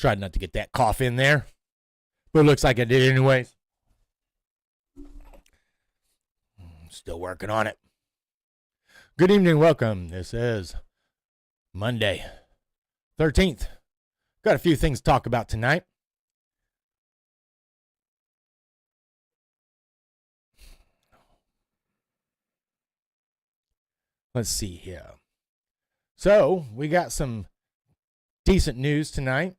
Tried not to get that cough in there, but it looks like I did anyways. Still working on it. Good evening, welcome. This is Monday, 13th. Got a few things to talk about tonight. Let's see here. So, we got some decent news tonight.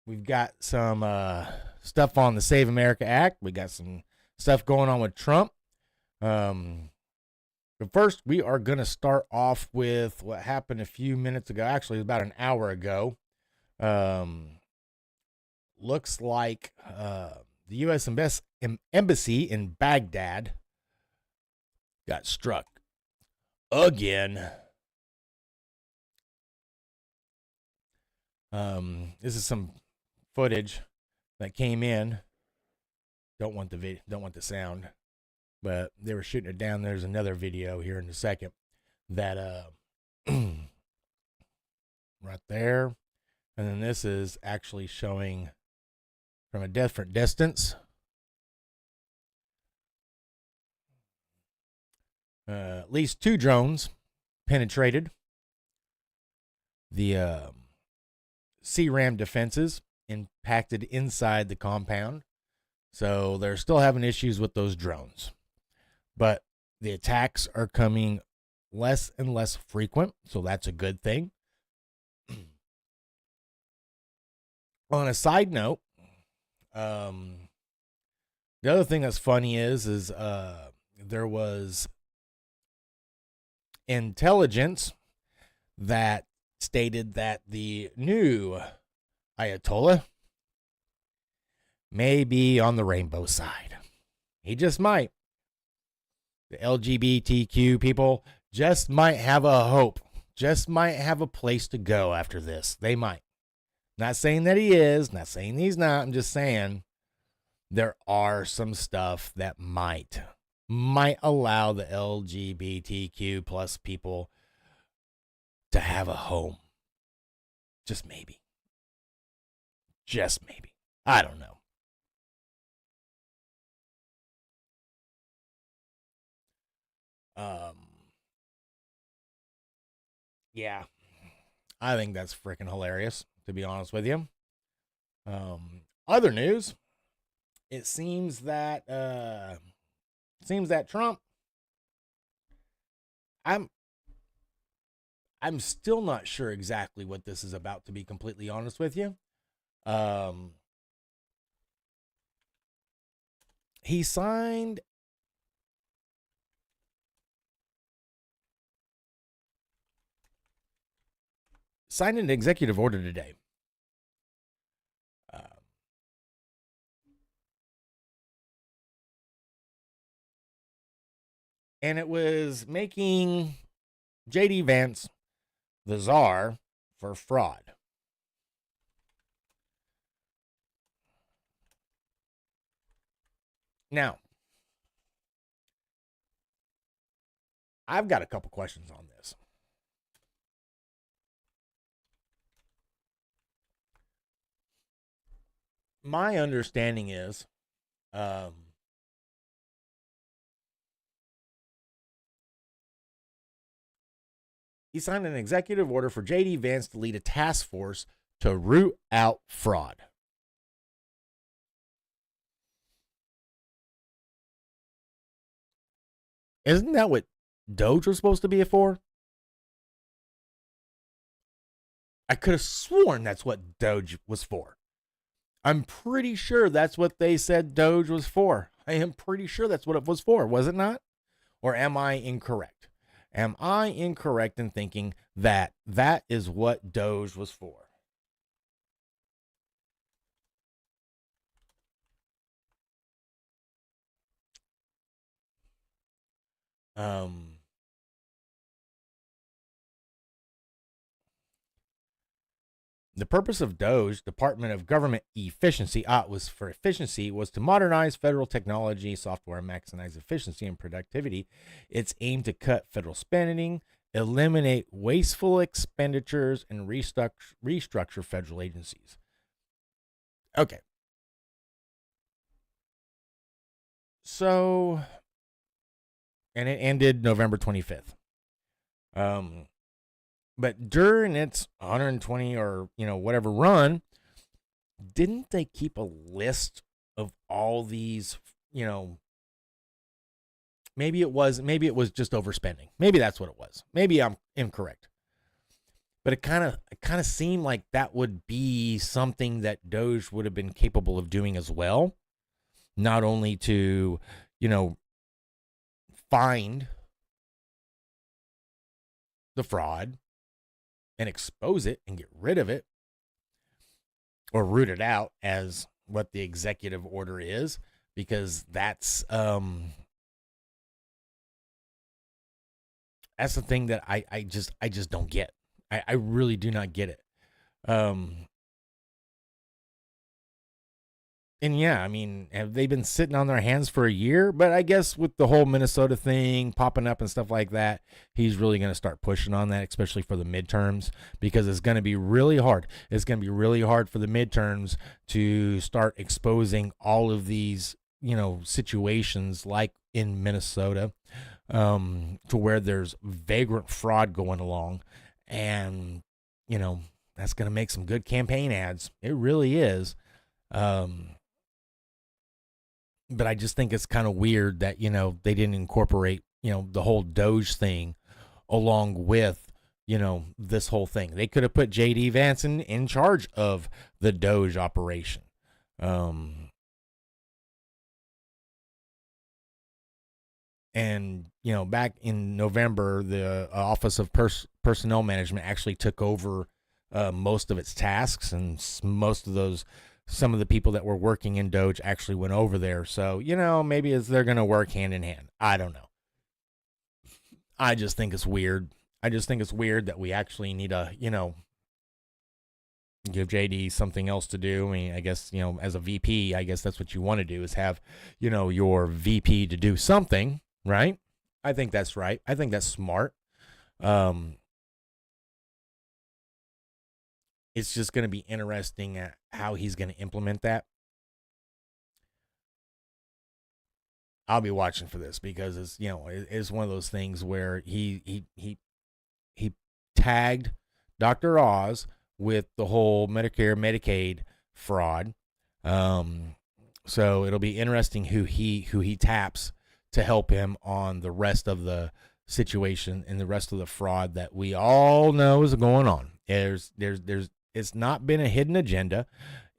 We've got some stuff on the Save America Act. We got some stuff going on with Trump. But first, we are going to start off with what happened a few minutes ago. Actually, about an hour ago. Looks like the U.S. Embassy in Baghdad got struck again. This is some footage that came in. Don't want the sound, but they were shooting it down. There's another video here in a second that right there, and then this is actually showing from a different distance. At least 2 drones penetrated the CRAM defenses, impacted inside the compound. So they're still having issues with those drones. But the attacks are coming less and less frequent, so that's a good thing. On a side note, the other thing that's funny is there was intelligence that stated that the new Ayatollah may be on the rainbow side. He just might. The LGBTQ people just might have a hope, just might have a place to go after this. They might. Not saying that he is, not saying he's not. I'm just saying there are some stuff that might allow the LGBTQ plus people to have a home. Just maybe. Just maybe. I don't know. Yeah. I think that's freaking hilarious, to be honest with you. Other news, it seems that Trump, I'm still not sure exactly what this is about, to be completely honest with you. He signed an executive order today. And it was making J.D. Vance the czar for fraud. Now, I've got a couple questions on this. My understanding is he signed an executive order for J.D. Vance to lead a task force to root out fraud. Isn't that what Doge was supposed to be for? I could have sworn that's what Doge was for. I'm pretty sure that's what they said Doge was for. I am pretty sure that's what it was for, was it not? Or am I incorrect? Am I incorrect in thinking that that is what Doge was for? The purpose of Doge, Department of Government Efficiency, was to modernize federal technology, software, maximize efficiency and productivity. It's aimed to cut federal spending, eliminate wasteful expenditures, and restructure federal agencies. Okay. So, and it ended November 25th. But during its 120 or, whatever run, didn't they keep a list of all these, you know, maybe it was just overspending. Maybe that's what it was. Maybe I'm incorrect. But it kind of seemed like that would be something that Doge would have been capable of doing as well. Not only to, you know, find the fraud and expose it and get rid of it, or root it out, as what the executive order is, because that's the thing that I just don't get. I really do not get it. Um, and yeah, I mean, have they been sitting on their hands for a year? But I guess with the whole Minnesota thing popping up and stuff like that, he's really going to start pushing on that, especially for the midterms, because it's going to be really hard. It's going to be really hard for the midterms to start exposing all of these, situations like in Minnesota, to where there's vagrant fraud going along. And, that's going to make some good campaign ads. It really is. Um, but I just think it's kind of weird that they didn't incorporate the whole Doge thing along with this whole thing. They could have put JD Vance in charge of the Doge operation. And back in November, the Office of Personnel Management actually took over most of its tasks, and some of the people that were working in Doge actually went over there. So, maybe they're going to work hand in hand. I don't know. I just think it's weird. I just think it's weird that we actually need to, give JD something else to do. I mean, I guess, as a VP, I guess that's what you want to do, is have, your VP to do something, right? I think that's right. I think that's smart. Um, it's just going to be interesting at how he's going to implement that. I'll be watching for this, because it's one of those things where he tagged Dr. Oz with the whole Medicare Medicaid fraud. So it'll be interesting who he taps to help him on the rest of the situation and the rest of the fraud that we all know is going on. It's not been a hidden agenda.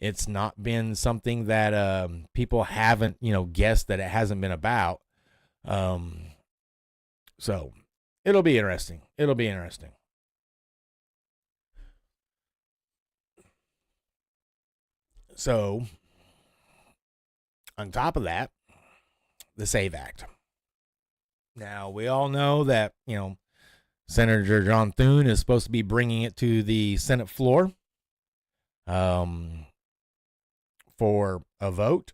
It's not been something that people haven't guessed that it hasn't been about. So it'll be interesting. It'll be interesting. So on top of that, the SAVE Act. Now, we all know that, Senator John Thune is supposed to be bringing it to the Senate floor um, for a vote,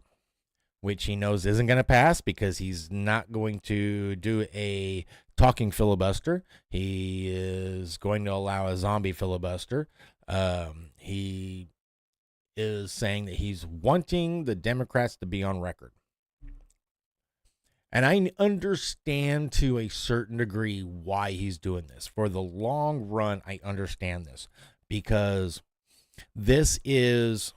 which he knows isn't going to pass, because he's not going to do a talking filibuster. He is going to allow a zombie filibuster. He is saying that he's wanting the Democrats to be on record. And I understand to a certain degree why he's doing this. For the long run, I understand this, because this is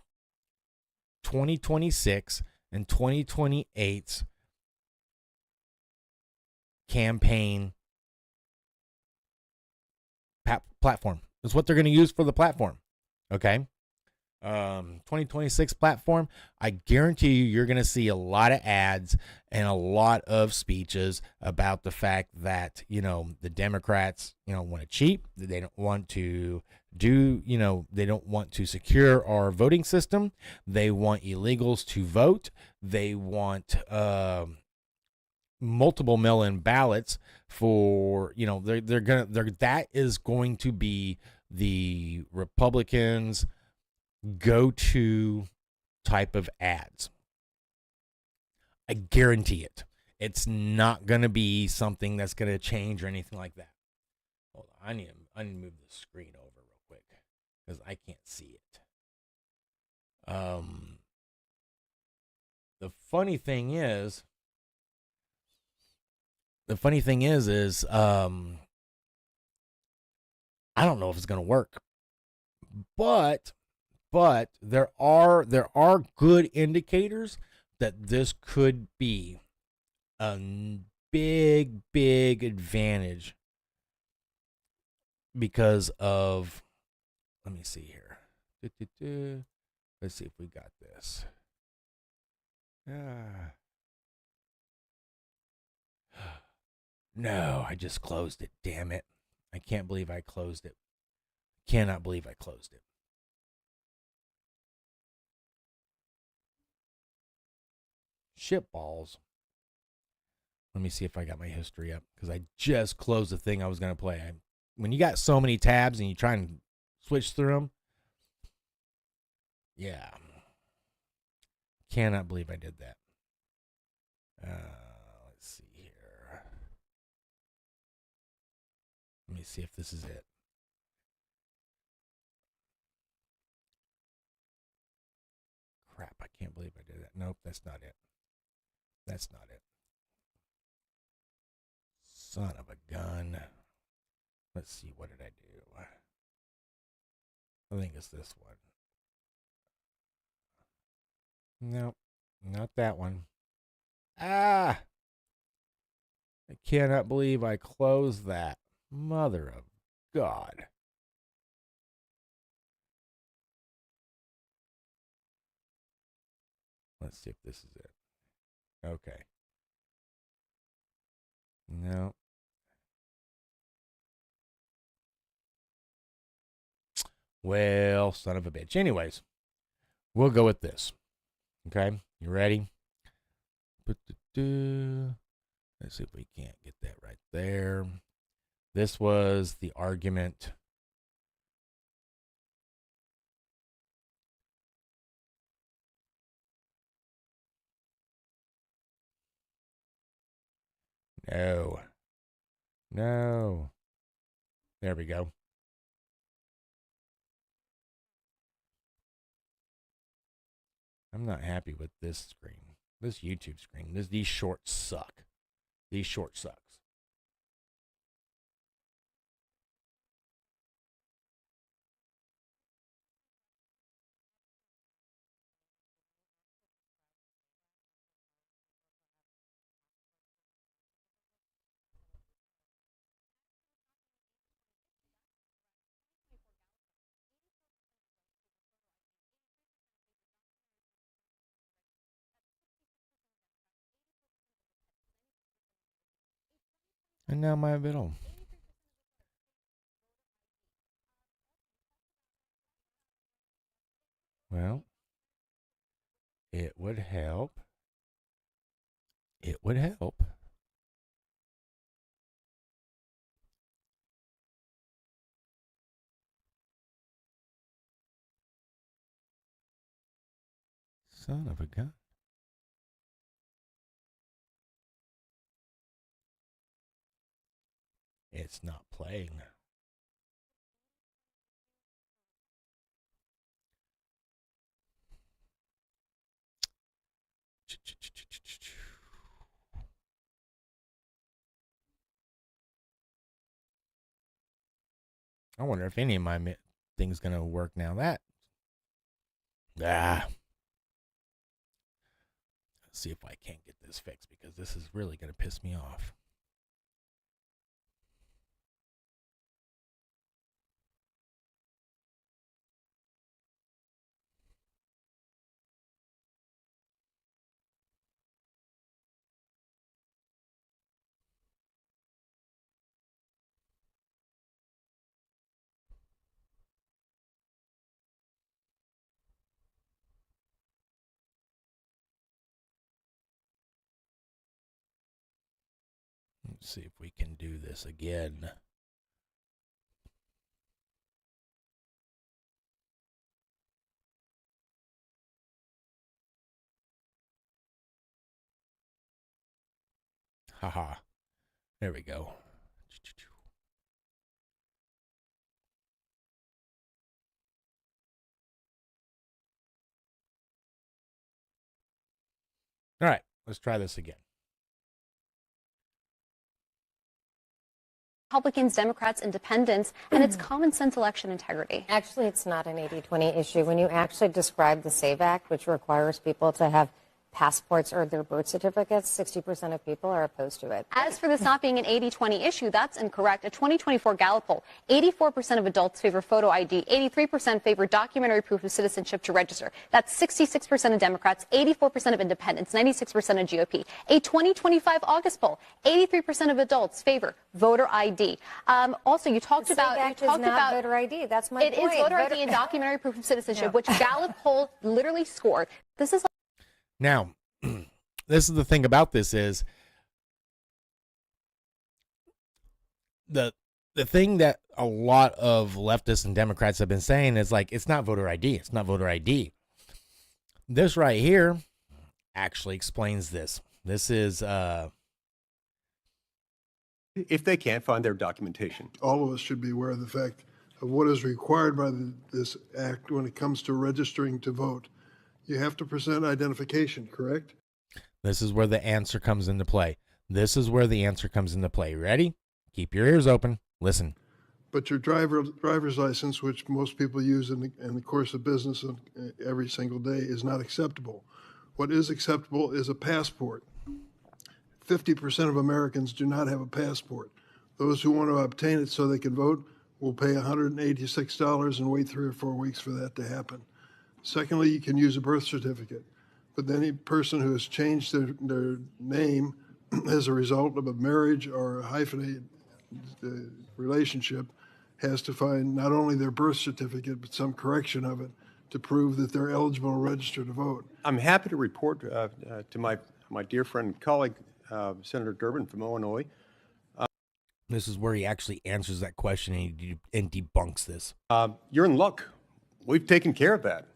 2026 and 2028's campaign platform. It's what they're going to use for the platform. Okay. 2026 platform, I guarantee you're going to see a lot of ads and a lot of speeches about the fact that, the Democrats, want to cheat. They don't want to they don't want to secure our voting system. They want illegals to vote. They want, multiple mail-in ballots for, that is going to be the Republicans' go-to type of ads. I guarantee it. It's not going to be something that's going to change or anything like that. Hold on. I need to move the screen over real quick, because I can't see it. Um, the funny thing is, I don't know if it's going to work, but there are good indicators that this could be a big advantage because of, let me see here. Let's see if we got this. No, I just closed it. Damn it. I can't believe I closed it. Cannot believe I closed it. Shit balls. Let me see if I got my history up because I just closed the thing I was going to play. When you got so many tabs and you try and switch through them, yeah. Cannot believe I did that. Let's see here. Let me see if this is it. Crap, I can't believe I did that. Nope, that's not it. That's not it. Son of a gun. Let's see, what did I do? I think it's this one. Nope, not that one. Ah! I cannot believe I closed that. Mother of God. Let's see if this is it. Okay. No. Well, son of a bitch. Anyways, we'll go with this. Okay. You ready? Let's see if we can't get that right there. This was the argument. No. No. There we go. I'm not happy with this screen. This YouTube screen. These shorts suck. These shorts sucks. And now my middle. Well, it would help. It would help. Son of a gun. It's not playing. I wonder if any of my things gonna work now. Let's see if I can't get this fixed because this is really gonna piss me off. Let's see if we can do this again. Haha. There we go. All right, let's try this again. Republicans, Democrats, Independents, and it's common sense election integrity. Actually, it's not an 80-20 issue. When you actually describe the SAVE Act, which requires people to have passports or their birth certificates, 60% of people are opposed to it. As for this not being an 80-20 issue, that's incorrect. A 2024 Gallup poll, 84% of adults favor photo ID, 83% favor documentary proof of citizenship to register. That's 66% of Democrats, 84% of independents, 96% of GOP. A 2025 August poll, 83% of adults favor voter ID. Also, you talked about... SAVE Act is not voter ID. That's my point. It is voter ID and documentary proof of citizenship, which Gallup poll literally scored. This is... Now, this is the thing about this is the thing that a lot of leftists and Democrats have been saying is like, it's not voter ID. It's not voter ID. This right here actually explains this. This is if they can't find their documentation. All of us should be aware of the fact of what is required by this act when it comes to registering to vote. You have to present identification, correct? This is where the answer comes into play. This is where the answer comes into play. Ready? Keep your ears open. Listen. But your driver's license, which most people use in the course of business every single day, is not acceptable. What is acceptable is a passport. 50% of Americans do not have a passport. Those who want to obtain it so they can vote will pay $186 and wait 3 or 4 weeks for that to happen. Secondly, you can use a birth certificate, but any person who has changed their name as a result of a marriage or a hyphenated relationship has to find not only their birth certificate, but some correction of it to prove that they're eligible to register to vote. I'm happy to report to my dear friend and colleague, Senator Durbin from Illinois. This is where he actually answers that question and debunks this. You're in luck. We've taken care of that.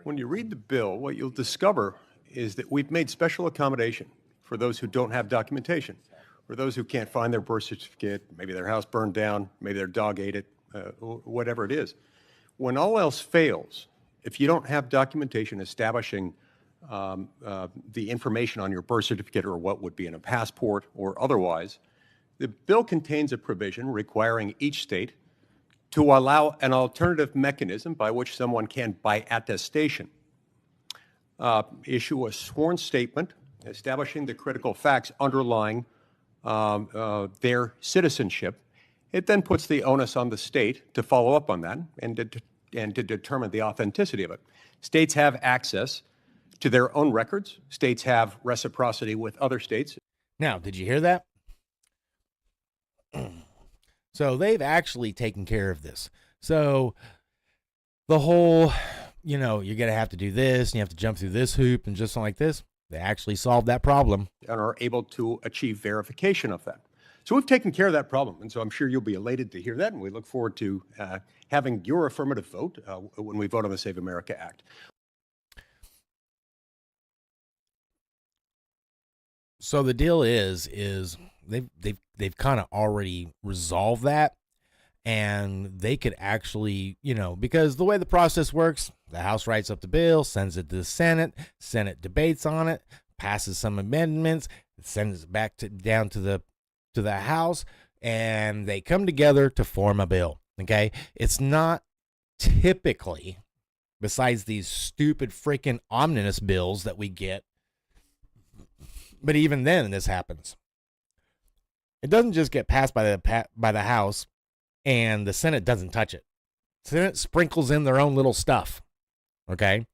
When you read the bill, what you'll discover is that we've made special accommodation for those who don't have documentation, for those who can't find their birth certificate, maybe their house burned down, maybe their dog ate it, whatever it is. When all else fails, if you don't have documentation establishing the information on your birth certificate or what would be in a passport or otherwise, the bill contains a provision requiring each state to allow an alternative mechanism by which someone can, by attestation, issue a sworn statement establishing the critical facts underlying their citizenship. It then puts the onus on the state to follow up on that and to determine the authenticity of it. States have access to their own records. States have reciprocity with other states. Now, did you hear that? So they've actually taken care of this. So the whole, you're going to have to do this, and you have to jump through this hoop and just like this, they actually solved that problem. And are able to achieve verification of that. So we've taken care of that problem. And so I'm sure you'll be elated to hear that. And we look forward to having your affirmative vote when we vote on the Save America Act. So the deal is they've kind of already resolved that, and they could actually, because the way the process works, the House writes up the bill, sends it to the Senate debates on it, passes some amendments, sends it back down to the House, and they come together to form a bill. Okay, it's not typically, besides these stupid freaking omnibus bills that we get. But even then, this happens. It doesn't just get passed by the House, and the Senate doesn't touch it. The Senate sprinkles in their own little stuff, okay?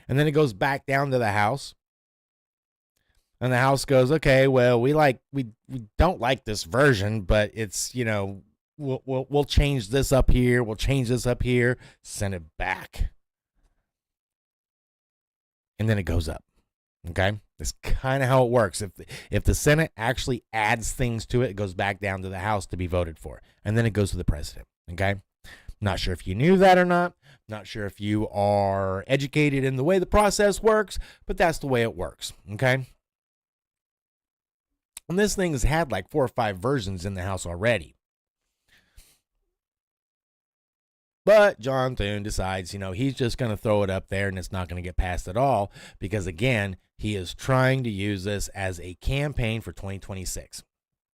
And then it goes back down to the House, and the House goes, okay, well, we don't like this version, but it's we'll change this up here, we'll change this up here, send it back, and then it goes up. Okay, that's kind of how it works. If the Senate actually adds things to it, it goes back down to the House to be voted for, and then it goes to the president. Okay, not sure if you knew that or not. Not sure if you are educated in the way the process works, but that's the way it works. Okay, and this thing has had like 4 or 5 versions in the House already. But John Thune decides, he's just going to throw it up there and it's not going to get passed at all because, again, He is trying to use this as a campaign for 2026.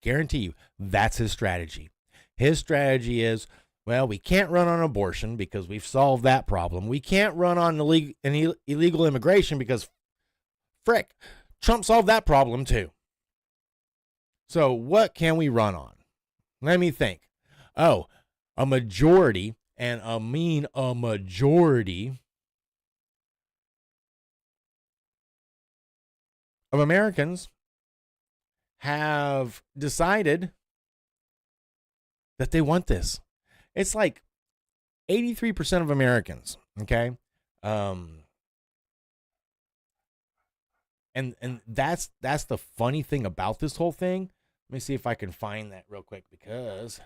Guarantee you, that's his strategy. His strategy is, well, we can't run on abortion because we've solved that problem. We can't run on illegal immigration because, frick, Trump solved that problem too. So what can we run on? Let me think. Oh, a majority, and I mean a majority of Americans have decided that they want this. It's like 83% of Americans, okay? And that's the funny thing about this whole thing. Let me see if I can find that real quick because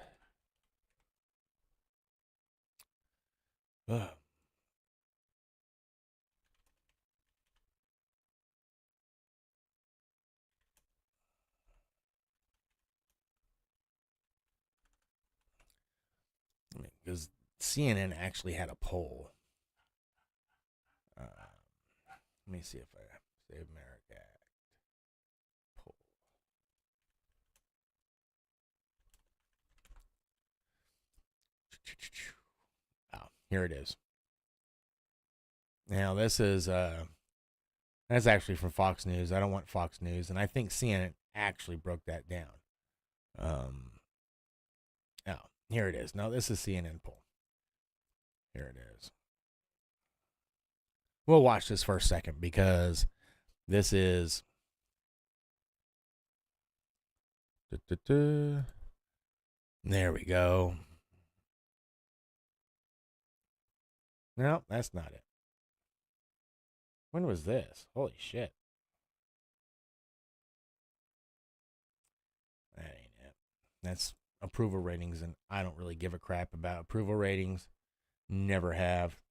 because CNN actually had a poll. Let me see if I Save America Act poll. Oh, here it is. Now this is that's actually from Fox News. I don't want Fox News, and I think CNN actually broke that down. Oh, here it is. No, this is CNN poll. Here it is. We'll watch this for a second because this is there we go. No, that's not it. When was this? Holy shit. That ain't it. That's approval ratings, and I don't really give a crap about approval ratings. Never have.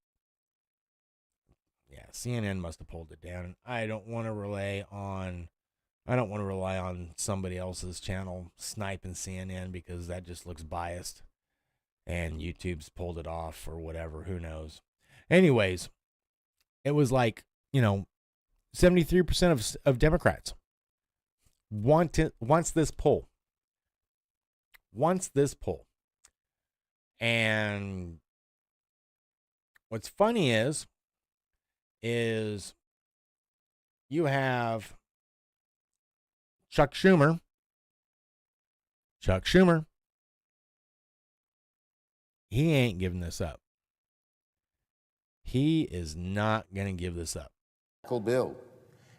Yeah, CNN must have pulled it down. I don't want to rely on somebody else's channel sniping CNN because that just looks biased. And YouTube's pulled it off or whatever, who knows. Anyways, it was like, 73% of Democrats wants this poll. And what's funny is you have Chuck Schumer. He ain't giving this up. He is not going to give this up. Bill.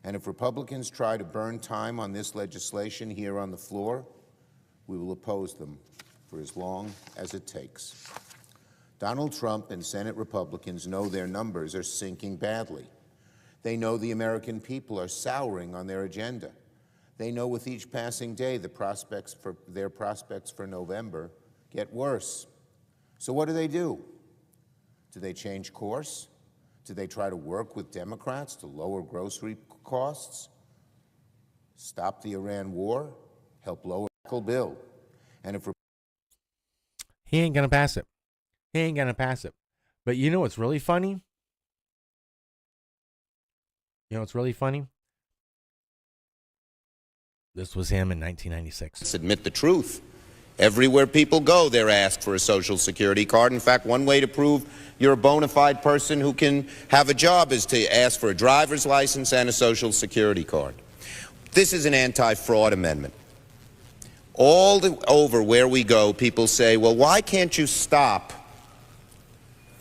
And if Republicans try to burn time on this legislation here on the floor, we will oppose them for as long as it takes. Donald Trump and Senate Republicans know their numbers are sinking badly. They know the American people are souring on their agenda. They know with each passing day their prospects for November get worse. So what do? Do they change course? Do they try to work with Democrats to lower grocery costs? Stop the Iran war? Help lower the bill? And if he ain't going to pass it. But you know what's really funny? This was him in 1996. Admit the truth. Everywhere people go, they're asked for a Social Security card. In fact, one way to prove you're a bona fide person who can have a job is to ask for a driver's license and a Social Security card. This is an anti-fraud amendment. Over where we go, people say, well, why can't you stop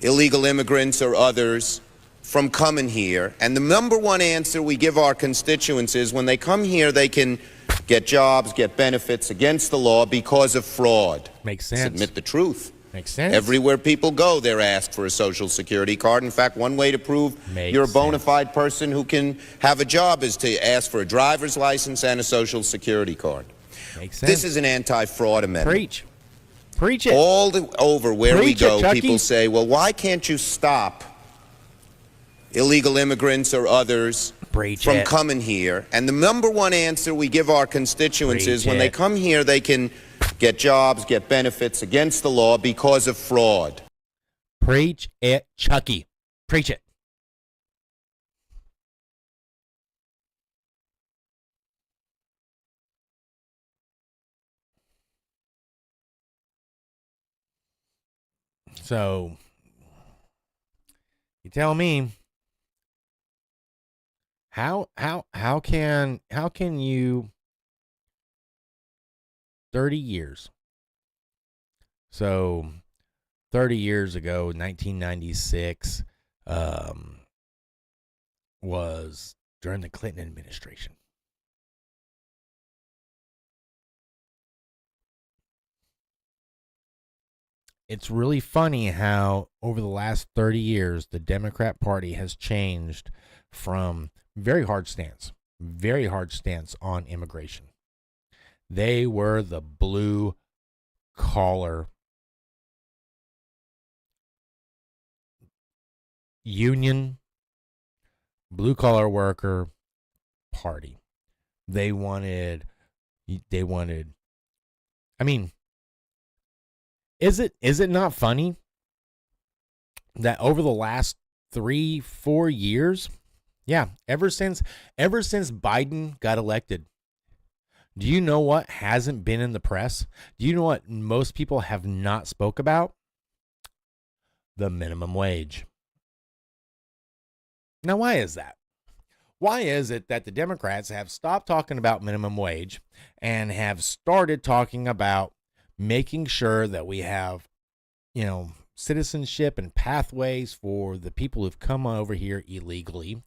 illegal immigrants or others from coming here? And the number one answer we give our constituents is when they come here, they can get jobs, get benefits against the law because of fraud. Makes sense. Admit the truth. Makes sense. Everywhere people go, they're asked for a Social Security card. In fact, one way to prove you're a bona fide person who can have a job is to ask for a driver's license and a Social Security card. Makes sense. This is an anti-fraud amendment. Preach it. Over where we Preach it, go, Chucky. people say, well, why can't you stop illegal immigrants or others from coming here? And the number one answer we give our constituents is when they come here, they can get jobs, get benefits against the law because of fraud. Preach it, Chucky. Preach it. So you tell me, how can you 30 years. So 30 years ago, 1996, was during the Clinton administration. It's really funny how over the last 30 years, the Democrat Party has changed from very hard stance on immigration. They were the blue collar union, blue collar worker party. They wanted, I mean, is it not funny that over the last 3-4 years, yeah, ever since Biden got elected, do you know what hasn't been in the press? Do you know what most people have not spoke about? The minimum wage. Now, why is that? Why is it that the Democrats have stopped talking about minimum wage and have started talking about making sure that we have, citizenship and pathways for the people who've come over here illegally,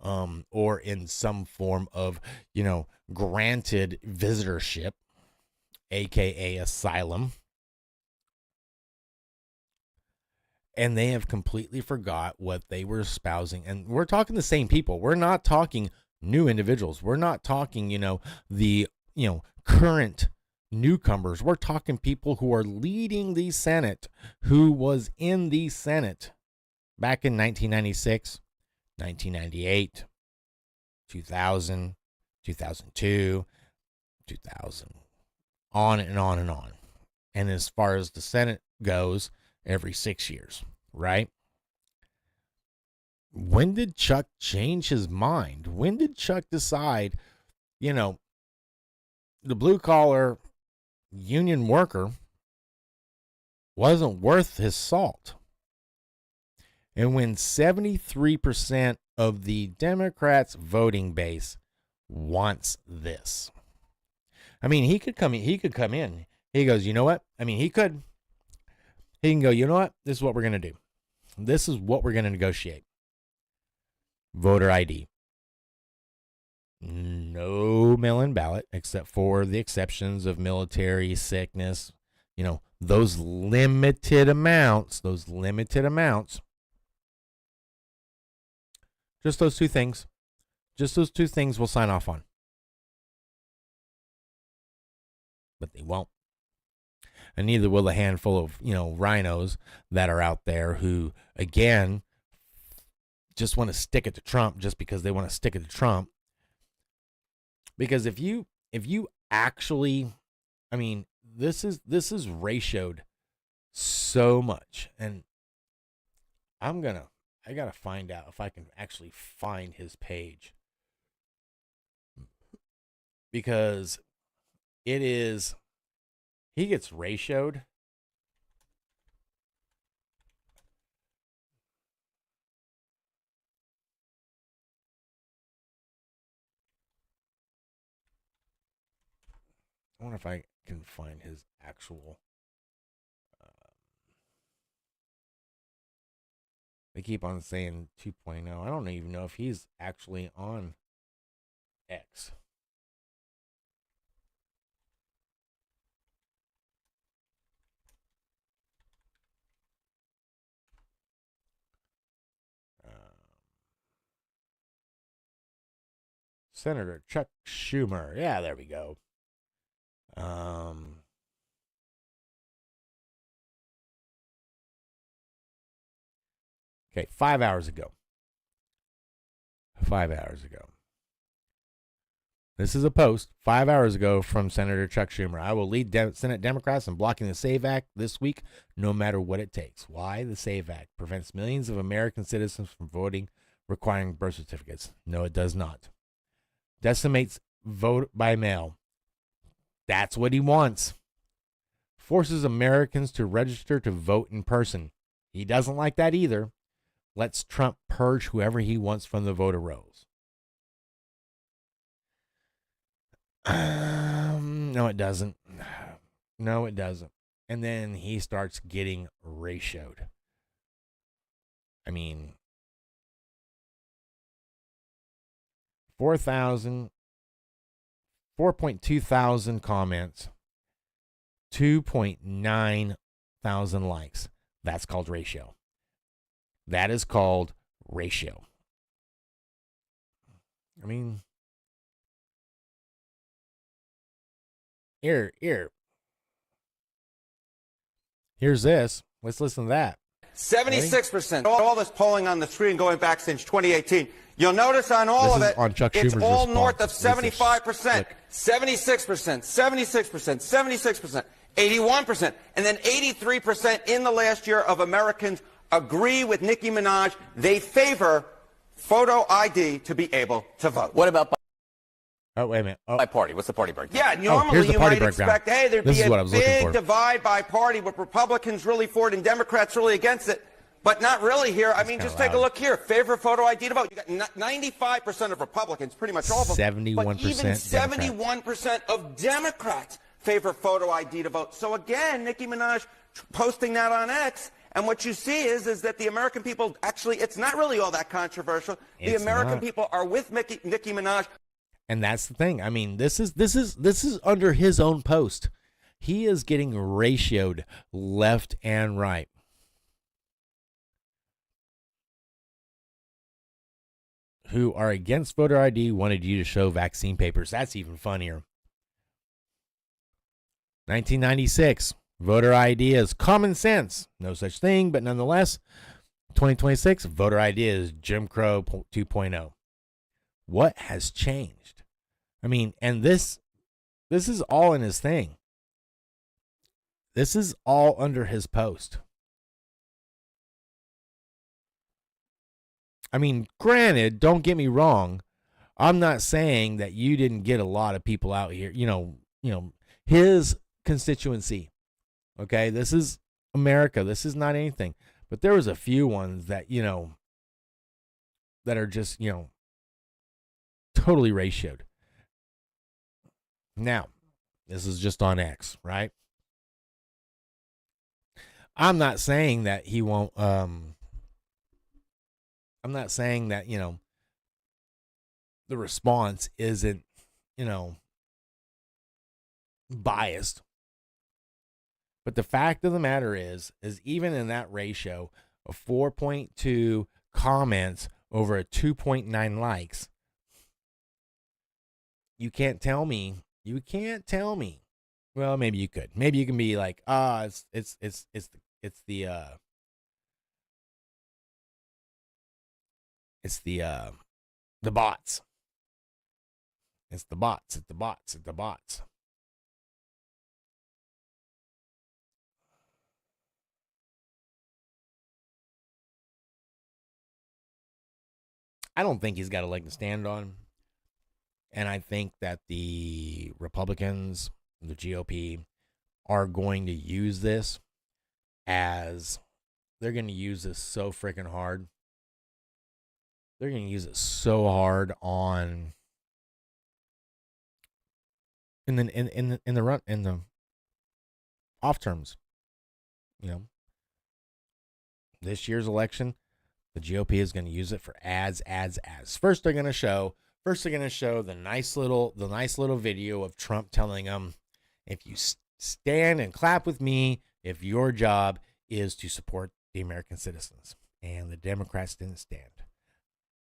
or in some form of, granted visitorship, aka asylum. And they have completely forgot what they were espousing. And we're talking the same people. We're not talking new individuals. We're not talking, the, current newcomers. We're talking people who are leading the Senate, who was in the Senate back in 1996, 1998, 2000, 2002, 2000, on and on and on. And as far as the Senate goes, every 6 years, right? When did Chuck change his mind? When did Chuck decide, the blue collar union worker wasn't worth his salt? And when 73% of the Democrats' voting base wants this. I mean, he could come in. He goes, you know what? I mean, he can go, you know what? This is what we're going to do. This is what we're going to negotiate. Voter ID. No mail-in ballot, except for the exceptions of military, sickness, those limited amounts. Just those two things. Just those two things we'll sign off on. But they won't. And neither will a handful of, rhinos that are out there who, again, just want to stick it to Trump just because they want to stick it to Trump. Because if you actually, I mean, this is ratioed so much. And I got to find out if I can actually find his page. Because he gets ratioed. I wonder if I can find his actual. They keep on saying 2.0. I don't even know if he's actually on X. Senator Chuck Schumer. Yeah, there we go. Okay, 5 hours ago. 5 hours ago. This is a post 5 hours ago from Senator Chuck Schumer. I will lead Senate Democrats in blocking the SAVE Act this week, no matter what it takes. Why? The SAVE Act prevents millions of American citizens from voting, requiring birth certificates. No, it does not. Decimates vote by mail. That's what he wants. forces Americans to register to vote in person. He doesn't like that either. Lets Trump purge whoever he wants from the voter rolls. No, it doesn't. No, it doesn't. And then he starts getting ratioed. I mean, 4.2 thousand comments, 2.9 thousand likes. That's called ratio. That is called ratio. I mean, here's this. Let's listen to that. 76%. All this polling on the screen going back since 2018. You'll notice on all This of is it, on Chuck it's Schumer's all response. north of This is 75%, slick. 76%, 76%, 76%, 81%, and then 83% in the last year of Americans agree with Nicki Minaj. They favor photo ID to be able to vote. What about Oh, wait a minute. Oh, by party? What's the party breakdown? Yeah, normally here's the you party might breakdown. expect, hey, there'd This be is what I a was looking big for. divide by party with Republicans really for it and Democrats really against it. But not really here. I mean, kinda just take a loud. look here. Favor photo ID to vote. You got 95% of Republicans, pretty much all of them. 71% But even Democrats. 71% of Democrats favor photo ID to vote. So again, Nicki Minaj posting that on X. And what you see is that the American people, actually, it's not really all that controversial. The It's American not. people are with Nicki Minaj. and that's the thing. I mean, this is under his own post. He is getting ratioed left and right. Who are against voter ID wanted you to show vaccine papers. That's even funnier. 1996, voter ID is common sense. No such thing, but nonetheless, 2026, voter ID is Jim Crow 2.0. What has changed? I mean, and this is all in his thing. This is all under his post. I mean, granted, don't get me wrong. I'm not saying that you didn't get a lot of people out here, you know, his constituency. Okay, this is America. This is not anything. But there was a few ones that, that are just, totally ratioed. Now, this is just on X, right? I'm not saying that he won't I'm not saying that, the response isn't, biased. But the fact of the matter is even in that ratio of 4.2 comments over a 2.9 likes, you can't tell me. Well, maybe you could. Maybe you can be like, it's the bots. It's the bots. I don't think he's got a leg to stand on. And I think that the Republicans, the GOP, are going to use this they're going to use this so freaking hard. They're going to use it so hard in the off terms. This year's election, the GOP is going to use it for ads. First they're going to show the nice little video of Trump telling them, if you stand and clap with me, if your job is to support the American citizens. And the Democrats didn't stand.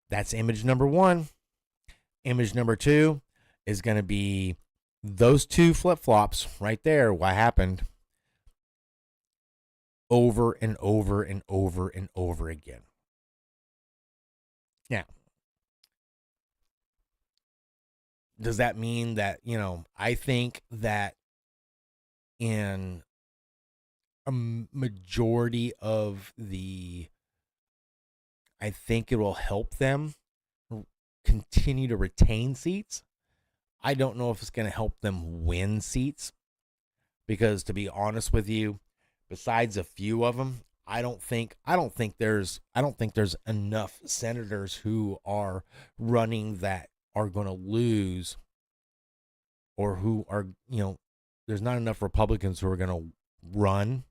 That's image number one. Image number two is going to be those two flip-flops right there. What happened over and over and over and over again. Now, does that mean that, I think that in a majority of I think it will help them continue to retain seats. I don't know if it's going to help them win seats because to be honest with you, besides a few of them, I don't think there's enough senators who are running that are going to lose, or who are, there's not enough Republicans who are going to run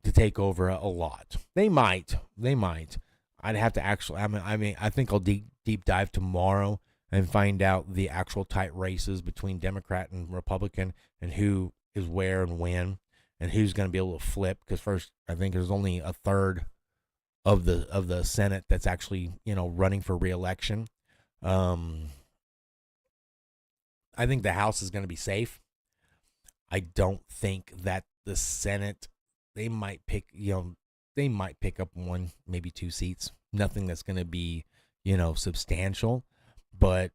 to take over a lot. They might. I'd have to actually, I think I'll deep dive tomorrow and find out the actual tight races between Democrat and Republican, and who is where and when, and who's going to be able to flip. Because first, I think there's only a third of the Senate that's actually, running for re-election. I think the House is going to be safe. I don't think that the Senate, they might pick up one, maybe 2 seats. Nothing that's going to be, substantial. But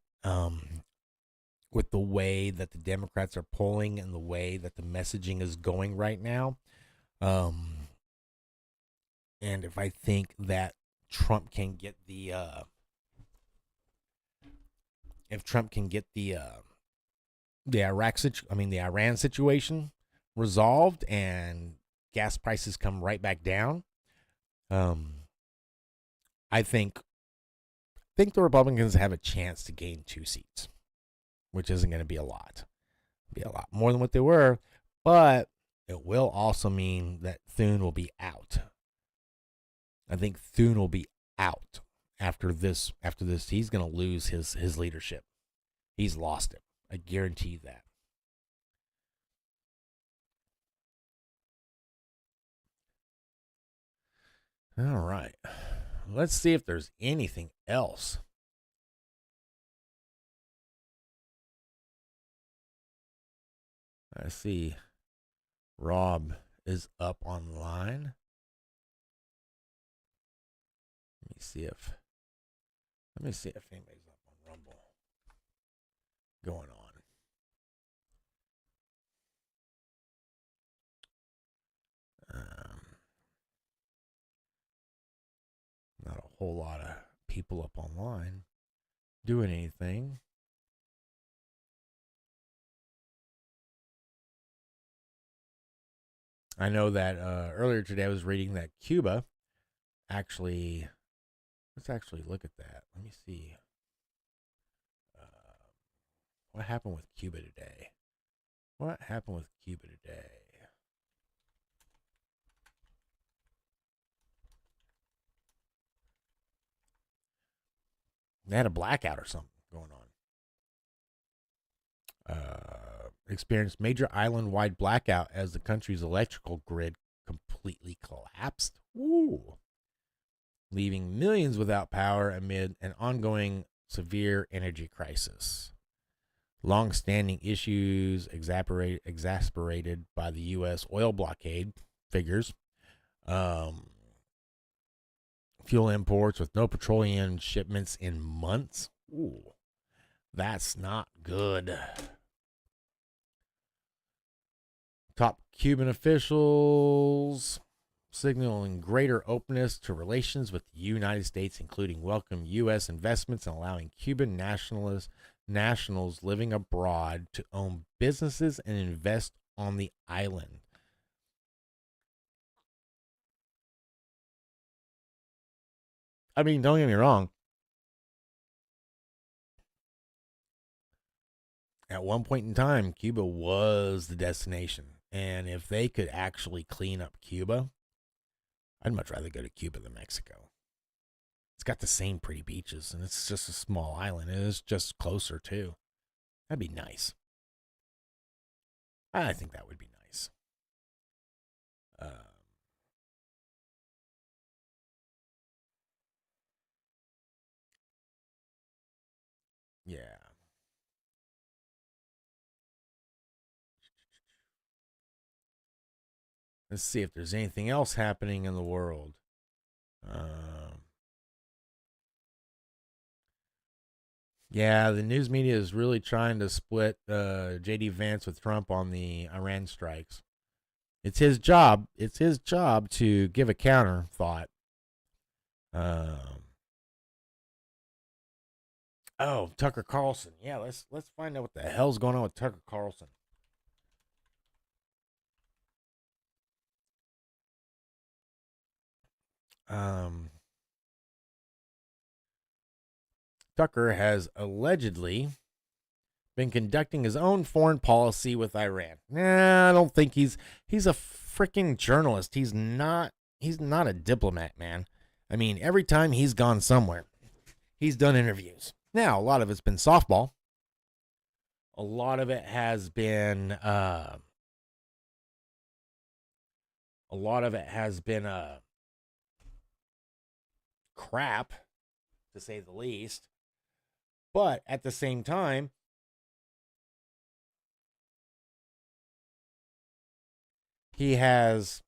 with the way that the Democrats are polling and the way that the messaging is going right now, and if I think that Trump can get the the Iran situation resolved and gas prices come right back down, I think the Republicans have a chance to gain 2 seats, which isn't going to be a lot. It'll be a lot more than what they were, but it will also mean that Thune will be out. I think Thune will be out after this. He's going to lose his leadership. He's lost it. I guarantee that. All right. Let's see if there's anything else. I see Rob is up online. Let me see if anybody's up on Rumble going on. Not a whole lot of people up online doing anything. I know that earlier today I was reading that Cuba actually, let's actually look at that. Let me see. What happened with Cuba today? They had a blackout or something going on. Experienced major island-wide blackout as the country's electrical grid completely collapsed. Ooh. Leaving millions without power amid an ongoing severe energy crisis. Long-standing issues exasperated by the U.S. oil blockade figures. Fuel imports with no petroleum shipments in months. Ooh, that's not good. Top Cuban officials signaling greater openness to relations with the United States, including welcome U.S. investments and allowing Cuban nationals living abroad to own businesses and invest on the island. I mean, don't get me wrong. At one point in time, Cuba was the destination. And if they could actually clean up Cuba, I'd much rather go to Cuba than Mexico. It's got the same pretty beaches, and it's just a small island. And it's just closer, too. That'd be nice. I think that would be nice. Yeah. Let's see if there's anything else happening in the world. Yeah, the news media is really trying to split J.D. Vance with Trump on the Iran strikes. It's his job. It's his job to give a counter thought. Oh, Tucker Carlson. Yeah, let's find out what the hell's going on with Tucker Carlson. Tucker has allegedly been conducting his own foreign policy with Iran. Nah, I don't think he's a freaking journalist. He's not a diplomat, man. I mean, every time he's gone somewhere, he's done interviews. Now, a lot of it's been softball. A lot of it has been crap, to say the least. But at the same time, he has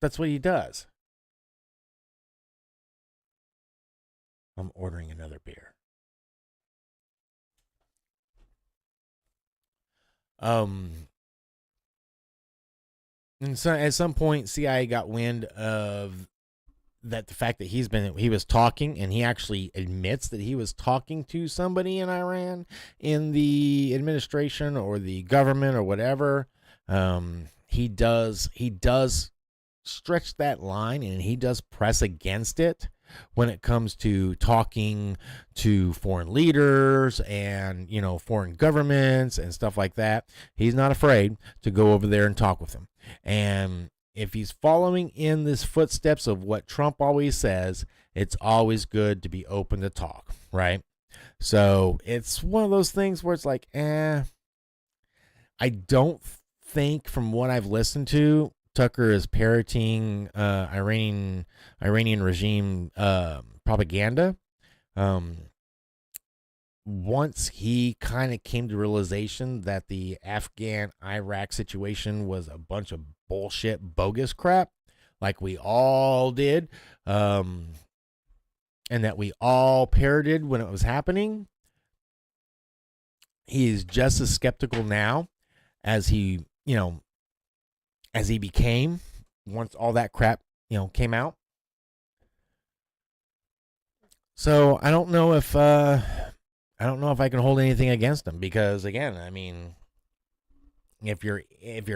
that's what he does. I'm ordering another beer. And so at some point, CIA got wind of that, the fact that he was talking, and he actually admits that he was talking to somebody in Iran, in the administration or the government or whatever. He does stretch that line, and he does press against it when it comes to talking to foreign leaders and, foreign governments and stuff like that. He's not afraid to go over there and talk with them. And if he's following in this footsteps of what Trump always says, it's always good to be open to talk, right? So it's one of those things where it's like, I don't think, from what I've listened to, Tucker is parroting Iranian regime propaganda. Once he kind of came to realization that the Afghan-Iraq situation was a bunch of bullshit, bogus crap, like we all did, and that we all parroted when it was happening, he is just as skeptical now as he became once all that crap, came out. So I don't know if I can hold anything against him, because again, I mean, if you're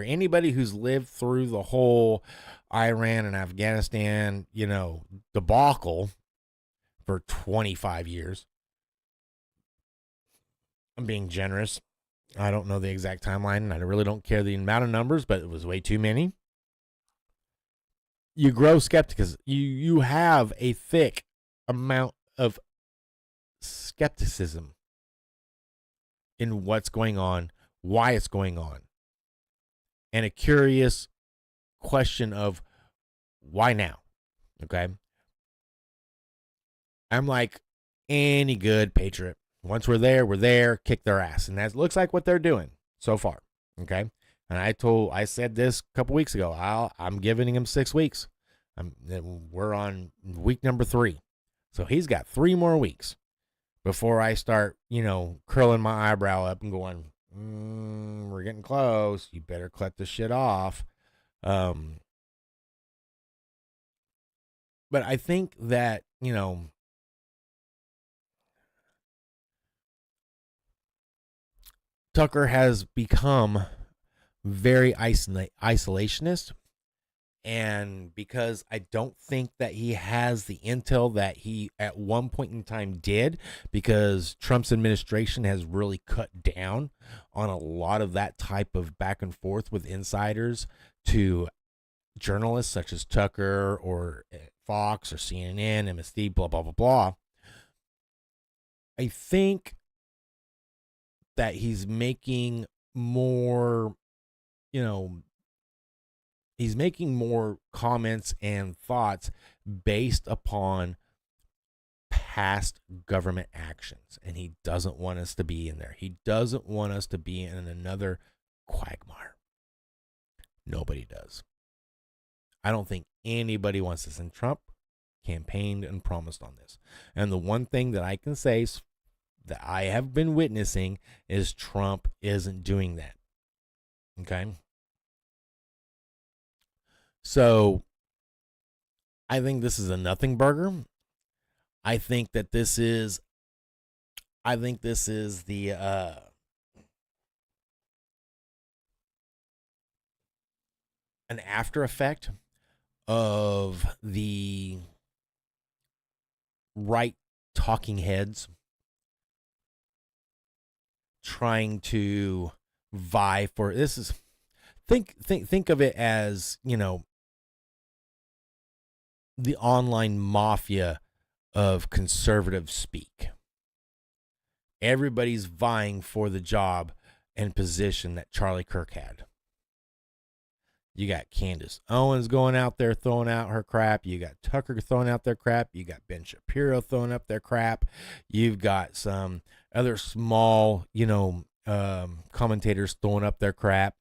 anybody who's lived through the whole Iran and Afghanistan, debacle for 25 years, I'm being generous. I don't know the exact timeline, and I really don't care the amount of numbers, but it was way too many. You grow skepticism. You have a thick amount of skepticism in what's going on, why it's going on, and a curious question of why now. Okay? I'm like any good patriot. Once we're there, kick their ass. And that looks like what they're doing so far. Okay? And I said this a couple weeks ago. I'm giving him 6 weeks. We're on week number 3. So he's got 3 more weeks before I start, curling my eyebrow up and going, we're getting close. You better cut this shit off. But I think that, Tucker has become very isolationist, and because I don't think that he has the intel that he at one point in time did, because Trump's administration has really cut down on a lot of that type of back and forth with insiders to journalists such as Tucker or Fox or CNN, MSD, blah, blah, blah, blah. I think that he's making more, he's making more comments and thoughts based upon past government actions. And he doesn't want us to be in there. He doesn't want us to be in another quagmire. Nobody does. I don't think anybody wants this. And Trump campaigned and promised on this. And the one thing that I can say that I have been witnessing is Trump isn't doing that. Okay? So I think this is a nothing burger. I think this is the an after effect of the right talking heads trying to vie for this. Is think of it as, you know, the online mafia of conservative speak. Everybody's vying for the job and position that Charlie Kirk had. You got Candace Owens going out there throwing out her crap. You got Tucker throwing out their crap. You got Ben Shapiro throwing up their crap. You've got some other small, commentators throwing up their crap.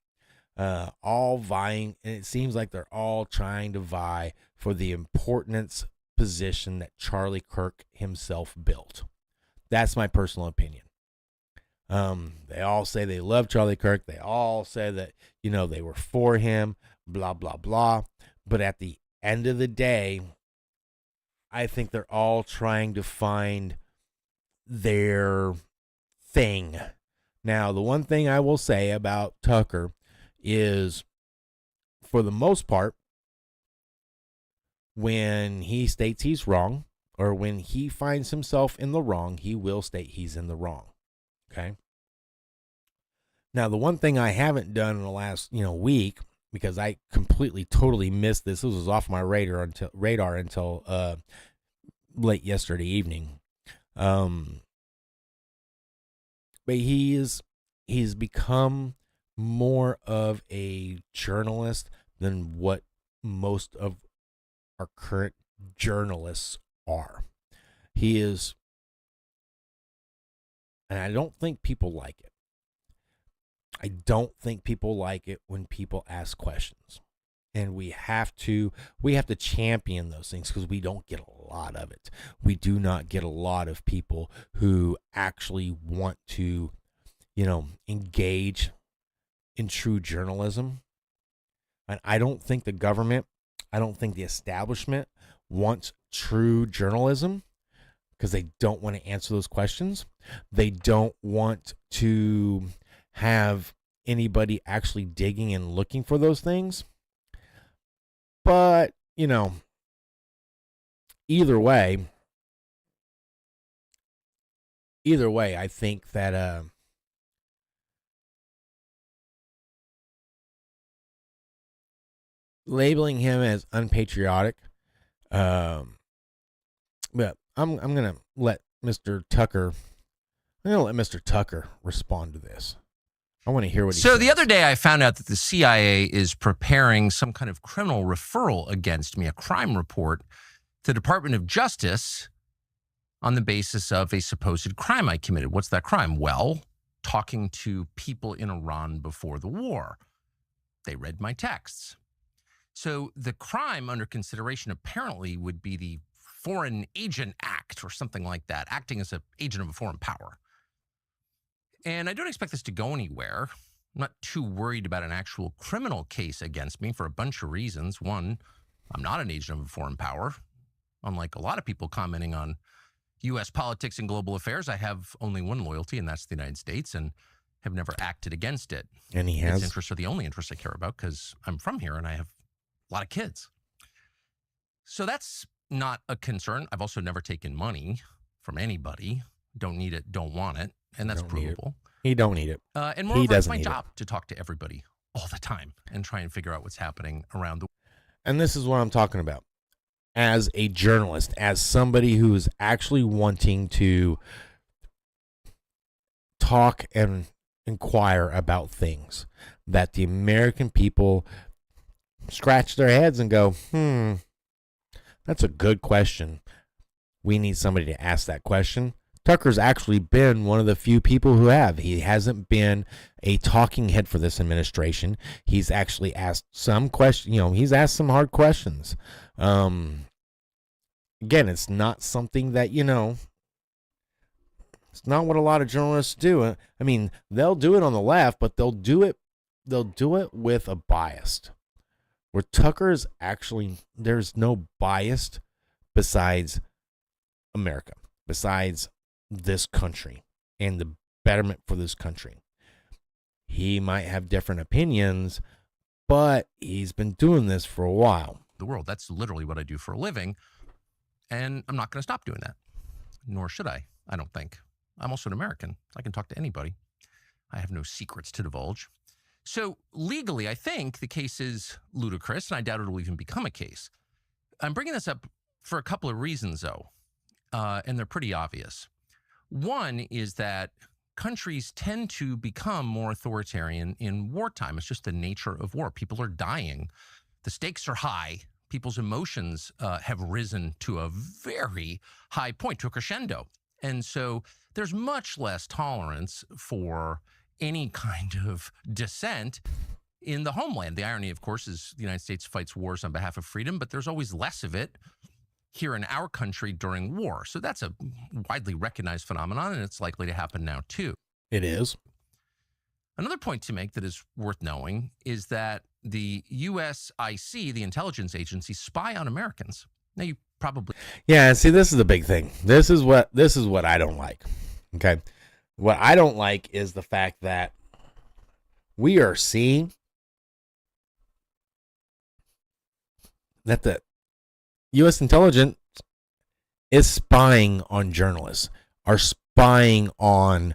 All vying, and it seems like they're all trying to vie for the importance position that Charlie Kirk himself built. That's my personal opinion. They all say they love Charlie Kirk. They all say that, they were for him, blah, blah, blah. But at the end of the day, I think they're all trying to find their thing. Now, the one thing I will say about Tucker is, for the most part, when he states he's wrong, or when he finds himself in the wrong, he will state he's in the wrong. Okay. Now, the one thing I haven't done in the last, week, because I completely, totally missed this. This was off my radar until late yesterday evening. But he's become more of a journalist than what most of our current journalists are. He is, and I don't think people like it. I don't think people like it when people ask questions. And we have to champion those things, because we don't get a lot of it. We do not get a lot of people who actually want to, engage in true journalism. And I don't think the government, I don't think the establishment wants true journalism, because they don't want to answer those questions. They don't want to have anybody actually digging and looking for those things. But, either way, I think that labeling him as unpatriotic, but I'm gonna let Mr. Tucker respond to this. I want to hear what he says. So the other day I found out that the CIA is preparing some kind of criminal referral against me, a crime report to the Department of Justice on the basis of a supposed crime I committed. What's that crime? Well, talking to people in Iran before the war. They read my texts. So the crime under consideration apparently would be the Foreign Agent Act or something like that, acting as an agent of a foreign power. And I don't expect this to go anywhere. I'm not too worried about an actual criminal case against me for a bunch of reasons. One, I'm not an agent of a foreign power. Unlike a lot of people commenting on U.S. politics and global affairs, I have only one loyalty, and that's the United States, and have never acted against it. And he has. Its interests are the only interests I care about, because I'm from here and I have a lot of kids. So that's not a concern. I've also never taken money from anybody. Don't need it, don't want it. And that's provable. He don't need it. And moreover, it's my job to talk to everybody all the time and try and figure out what's happening around the world. And this is what I'm talking about. As a journalist, as somebody who is actually wanting to talk and inquire about things that the American people scratch their heads and go, that's a good question. We need somebody to ask that question. Tucker's actually been one of the few people who have. He hasn't been a talking head for this administration. He's actually asked some questions. He's asked some hard questions. Again, it's not something that, it's not what a lot of journalists do. I mean, they'll do it on the left, but they'll do it with a bias. Where Tucker is actually, there's no bias besides America, besides this country and the betterment for this country. He might have different opinions, but he's been doing this for a while. The world. That's literally what I do for a living, and I'm not going to stop doing that. nor should I don't think. I'm also an American. I can talk to anybody. I have no secrets to divulge. So legally, I think the case is ludicrous, and I doubt it will even become a case. I'm bringing this up for a couple of reasons, though, and they're pretty obvious. One is that countries tend to become more authoritarian in wartime. It's just the nature of war. People are dying. The stakes are high. People's emotions have risen to a very high point, to a crescendo. And so there's much less tolerance for any kind of dissent in the homeland. The irony, of course, is the United States fights wars on behalf of freedom, but there's always less of it here in our country during war. So that's a widely recognized phenomenon, and it's likely to happen now too. It is. Another point to make that is worth knowing is that the USIC, the intelligence agency, spy on Americans. Now, you probably... Yeah, see, this is the big thing. This is what I don't like. Okay? What I don't like is the fact that we are seeing that the U.S. intelligence is spying on journalists, are spying on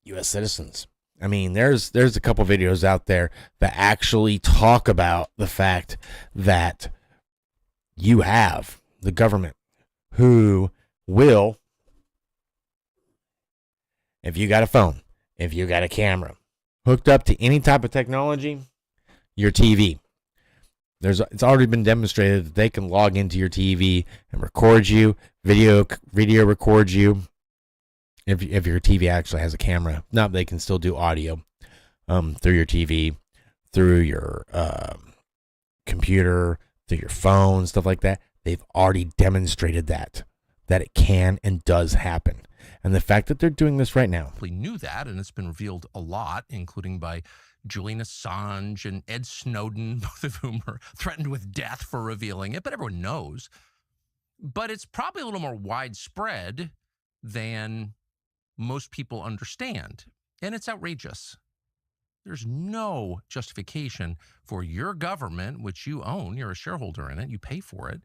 U.S. citizens. I mean, there's a couple videos out there that actually talk about the fact that you have the government who will, if you got a phone, if you got a camera, hooked up to any type of technology, your TV. It's already been demonstrated that they can log into your TV and record you, video record you. If your TV actually has a camera, now they can still do audio through your TV, through your computer, through your phone, stuff like that. They've already demonstrated that it can and does happen. And the fact that they're doing this right now. We knew that, and it's been revealed a lot, including by Julian Assange and Ed Snowden, both of whom are threatened with death for revealing it, but everyone knows. But it's probably a little more widespread than most people understand, and it's outrageous. There's no justification for your government, which you own, you're a shareholder in it, you pay for it,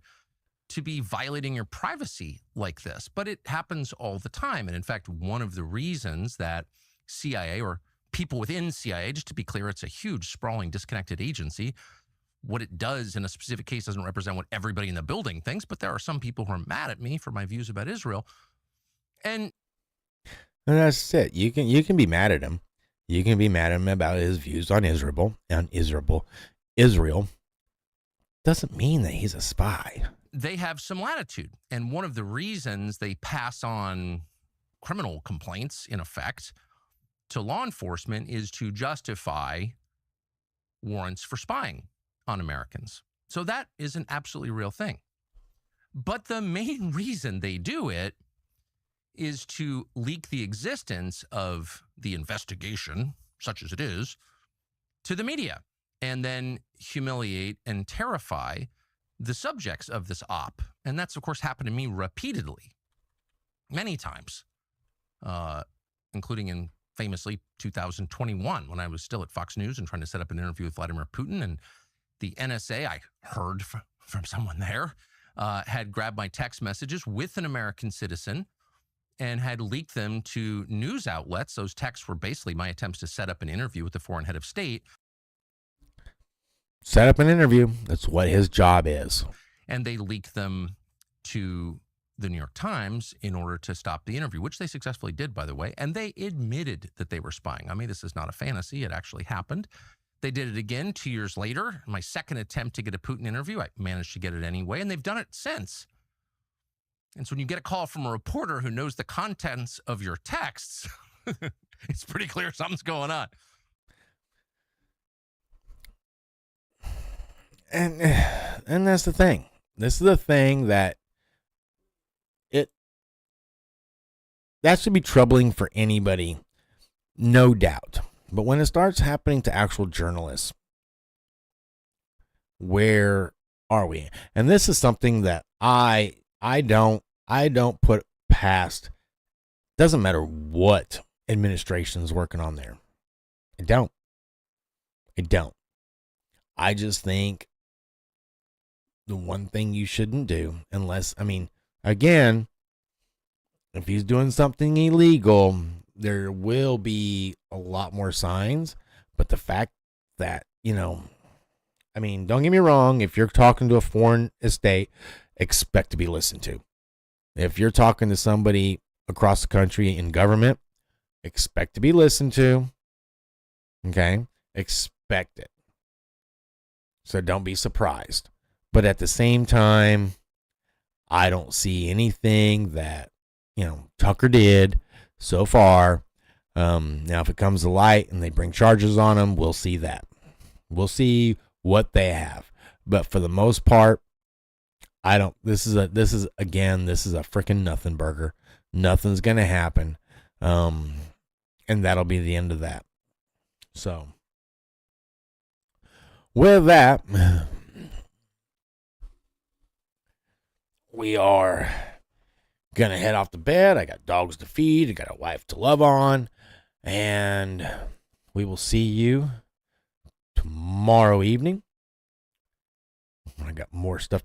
to be violating your privacy like this. But it happens all the time. And in fact, one of the reasons that CIA, or people within CIA, just to be clear, it's a huge, sprawling, disconnected agency. What it does in a specific case doesn't represent what everybody in the building thinks, but there are some people who are mad at me for my views about Israel. And that's it. You can be mad at him. You can be mad at him about his views on Israel. Israel doesn't mean that he's a spy. They have some latitude. And one of the reasons they pass on criminal complaints, in effect, to law enforcement is to justify warrants for spying on Americans. So that is an absolutely real thing. But the main reason they do it is to leak the existence of the investigation, such as it is, to the media, and then humiliate and terrify the subjects of this op. And that's, of course, happened to me repeatedly, many times, including in famously 2021, when I was still at Fox News and trying to set up an interview with Vladimir Putin. And the NSA, I heard from someone there, had grabbed my text messages with an American citizen and had leaked them to news outlets. Those texts were basically my attempts to set up an interview with the foreign head of state. Set up an interview. That's what his job is. And they leaked them to the New York Times in order to stop the interview, which they successfully did, by the way. And they admitted that they were spying on me. This is not a fantasy. It actually happened. They did it again 2 years later. My second attempt to get a Putin interview, I managed to get it anyway, and they've done it since. And so when you get a call from a reporter who knows the contents of your texts, it's pretty clear something's going on. And that's the thing. This is the thing that should be troubling for anybody, no doubt. But when it starts happening to actual journalists, where are we? And this is something that I don't put past. Doesn't matter what administration is working on there. I don't. I just think the one thing you shouldn't do, unless, again, if he's doing something illegal, there will be a lot more signs. But the fact that, I mean, don't get me wrong. If you're talking to a foreign estate, expect to be listened to. If you're talking to somebody across the country in government, expect to be listened to. Okay? Expect it. So don't be surprised. But at the same time, I don't see anything that, Tucker did so far. Now, if it comes to light and they bring charges on him, we'll see that. We'll see what they have. But for the most part, this is a freaking nothing burger. Nothing's going to happen. And that'll be the end of that. So, with that, we are going to head off to bed. I got dogs to feed. I got a wife to love on. And we will see you tomorrow evening. I got more stuff to